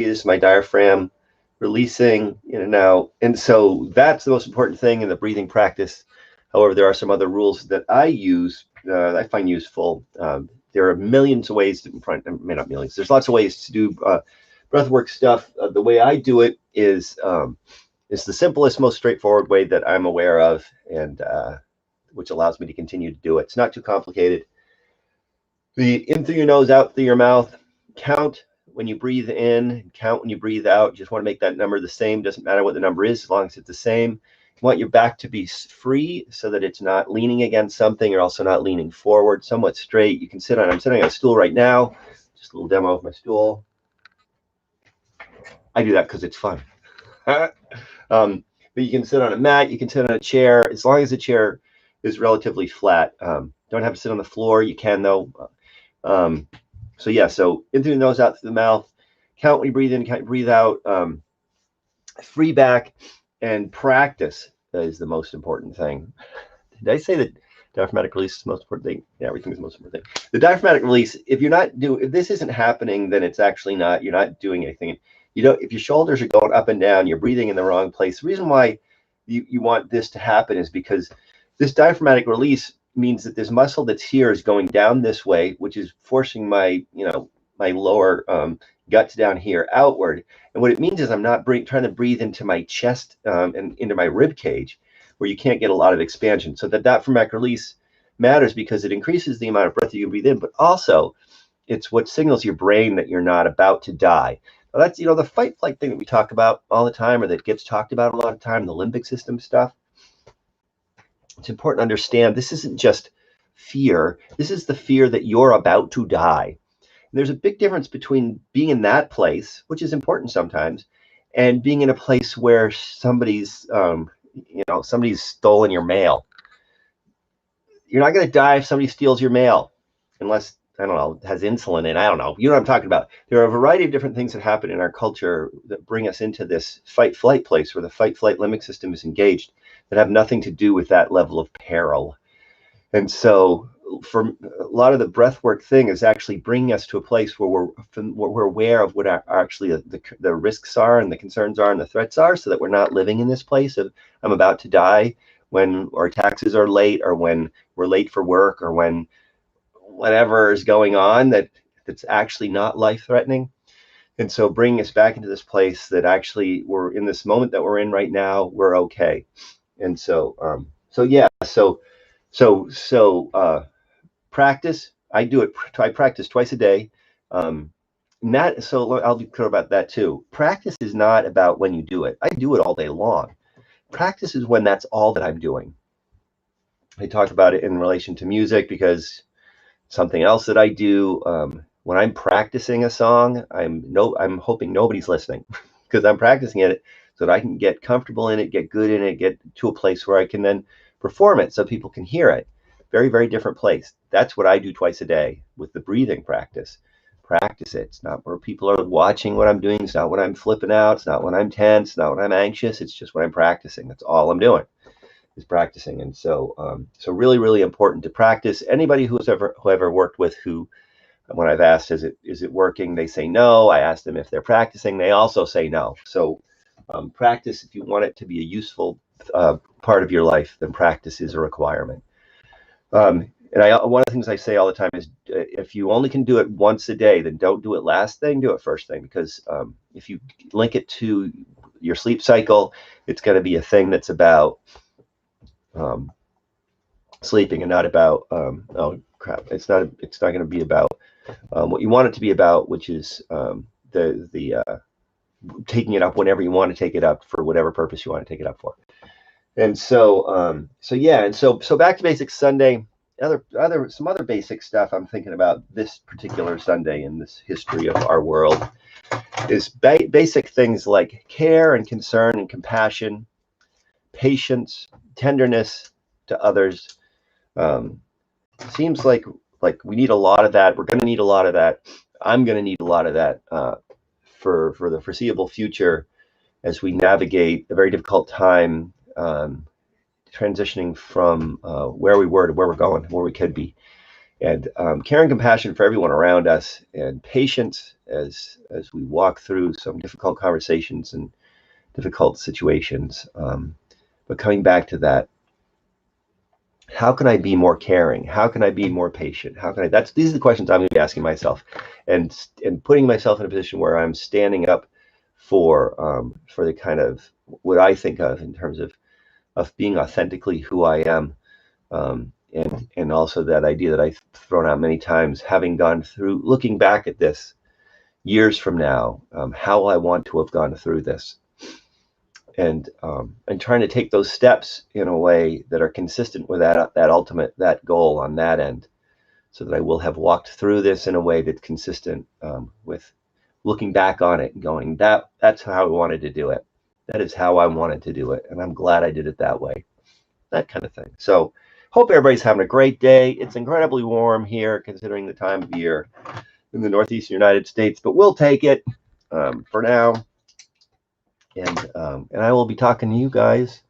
This is my diaphragm releasing in and out. And so that's the most important thing in the breathing practice. However, there are some other rules that I use I find useful. There are millions of ways to, maybe not millions, there's lots of ways to do breathwork stuff. The way I do it is the simplest, most straightforward way that I'm aware of, and which allows me to continue to do it. It's not too complicated. In through your nose, out through your mouth. Count when you breathe in, count when you breathe out. You just want to make that number the same. Doesn't matter what the number is, as long as it's the same. You want your back to be free so that it's not leaning against something. You're also not leaning forward, somewhat straight. You can sit on, I'm sitting on a stool right now. Just a little demo of my stool. I do that because it's fun. But you can sit on a mat, you can sit on a chair, as long as the chair is relatively flat. Don't have to sit on the floor. You can, though. So yeah, so in through the nose, out through the mouth. Count when you breathe in, count, breathe out. Free back, and practice is the most important thing. Did I say that diaphragmatic release is the most important thing? Yeah, everything is the most important thing. The diaphragmatic release, if this isn't happening, then it's actually not, you're not doing anything. If your shoulders are going up and down, you're breathing in the wrong place. The reason why you want this to happen is because this diaphragmatic release means that this muscle that's here is going down this way, which is forcing my lower guts down here outward. And what it means is I'm not trying to breathe into my chest and into my rib cage, where you can't get a lot of expansion. So that diaphragmatic release matters because it increases the amount of breath you can breathe in, but also it's what signals your brain that you're not about to die. Now that's, the fight flight thing that we talk about all the time, or that gets talked about a lot of time, the limbic system stuff. It's important to understand this isn't just fear. This is the fear that you're about to die. There's a big difference between being in that place, which is important sometimes, and being in a place where somebody's stolen your mail. You're not going to die if somebody steals your mail, unless, I don't know, it has insulin in. I don't know. You know what I'm talking about. There are a variety of different things that happen in our culture that bring us into this fight-flight place where the fight-flight limbic system is engaged that have nothing to do with that level of peril. And so for a lot of the breathwork thing is actually bringing us to a place where we're aware of what actually the risks are and the concerns are and the threats are, so that we're not living in this place of I'm about to die when our taxes are late, or when we're late for work, or when whatever is going on that's actually not life-threatening. And so bringing us back into this place that actually we're in this moment that we're in right now, we're okay. And so practice. I practice twice a day. So I'll be clear about that too. Practice is not about when you do it. I do it all day long. Practice is when that's all that I'm doing. I talk about it in relation to music because something else that I do when I'm practicing a song, I'm hoping nobody's listening because I'm practicing it so that I can get comfortable in it, get good in it, get to a place where I can then perform it so people can hear it. Very, very different place. That's what I do twice a day with the breathing practice. Practice it. It's not where people are watching what I'm doing. It's not when I'm flipping out. It's not when I'm tense. It's not when I'm anxious. It's just when I'm practicing. That's all I'm doing is practicing. And so, really, really important to practice. Anybody who's ever worked with who, when I've asked, is it working? They say no. I ask them if they're practicing. They also say no. So practice, if you want it to be a useful part of your life, then practice is a requirement. And one of the things I say all the time is if you only can do it once a day, then don't do it last thing, do it first thing. Because if you link it to your sleep cycle, it's going to be a thing that's about sleeping and not about, oh crap, it's not going to be about what you want it to be about, which is the taking it up whenever you want to take it up for whatever purpose you want to take it up for. And so so back to basics Sunday. Some other basic stuff I'm thinking about this particular Sunday in this history of our world is basic things like care and concern and compassion, patience, tenderness to others. Seems like we need a lot of that. We're going to need a lot of that. I'm going to need a lot of that for the foreseeable future as we navigate a very difficult time, transitioning from where we were to where we're going, where we could be. and care and compassion for everyone around us, and patience as we walk through some difficult conversations and difficult situations. But coming back to that, how can I be more caring? How can I be more patient? How can I? These are the questions I'm going to be asking myself, and putting myself in a position where I'm standing up for the kind of what I think of in terms of being authentically who I am. And also that idea that I've thrown out many times, having gone through, looking back at this years from now, how I want to have gone through this, and trying to take those steps in a way that are consistent with that goal on that end, so that I will have walked through this in a way that's consistent with looking back on it and going, that's how I wanted to do it. That is how I wanted to do it, and I'm glad I did it that way. That kind of thing. So hope everybody's having a great day. It's incredibly warm here considering the time of year in the Northeastern United States, but we'll take it for now. And I will be talking to you guys